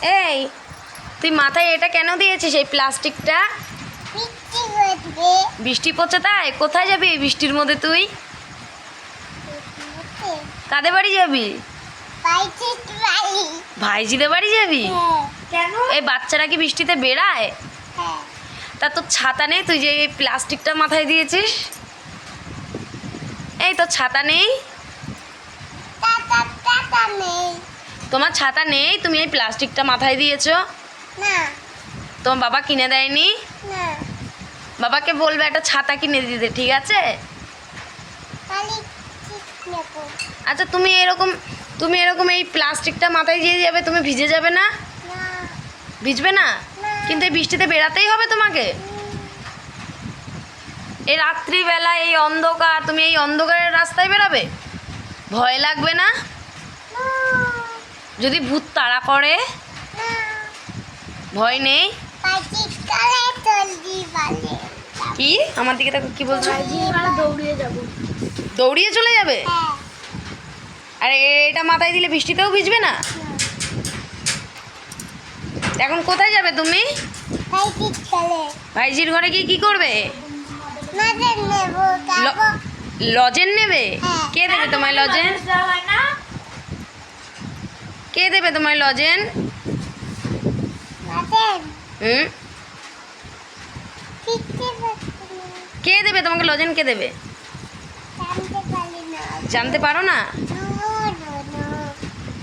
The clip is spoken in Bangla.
এই তুই মাথায় এটা কেন দিয়েছিস এই প্লাস্টিকটা? বৃষ্টি পড়ছে তাই? কোথায় যাবি এই বৃষ্টির মধ্যে তুই? কাদের বাড়ি যাবি? ভাইজিদের বাড়ি যাবি? কেন? এই বাচ্চারা কি বৃষ্টিতে বেড়ায়? তা তোর ছাতা নেই, তুই যে এই প্লাস্টিকটা মাথায় দিয়েছিস? এই তোর ছাতা নেই? তোমার ছাতা নেই, তুমি এই প্লাস্টিকটা মাথায় দিয়েছো? তোমার বাবা কিনে দেয়নি? বাবাকে বলবে একটা ছাতা কিনে দিতে, ঠিক আছে? আচ্ছা তুমি এরকম এই প্লাস্টিকটা মাথায় দিয়ে যাবে, তুমি ভিজে যাবে না? ভিজবে না? কিন্তু এই বৃষ্টিতে বেড়াতেই হবে তোমাকে? এই রাত্রিবেলা এই অন্ধকার, তুমি এই অন্ধকারের রাস্তায় বেরাবে? ভয় লাগবে না? যদি ভূত তাড়া করে? ভয় নেই? কি আমার দিকে দেখো, কি বলছো? দৌড়িয়ে যাব। দৌড়িয়ে চলে যাবে? আরে এটা মাথায় দিলে বৃষ্টিতেও ভিজবে না? এখন কোথায় যাবে তুমি? ভাইজির ঘরে গিয়ে কি করবে? লজেন নেবে? কে দেবে তোমায় লজেন? কে দেবে তোমায় লজেন? হুম, কে দেবে তোমাকে লজেন? কে দেবে? জানতে পারো না?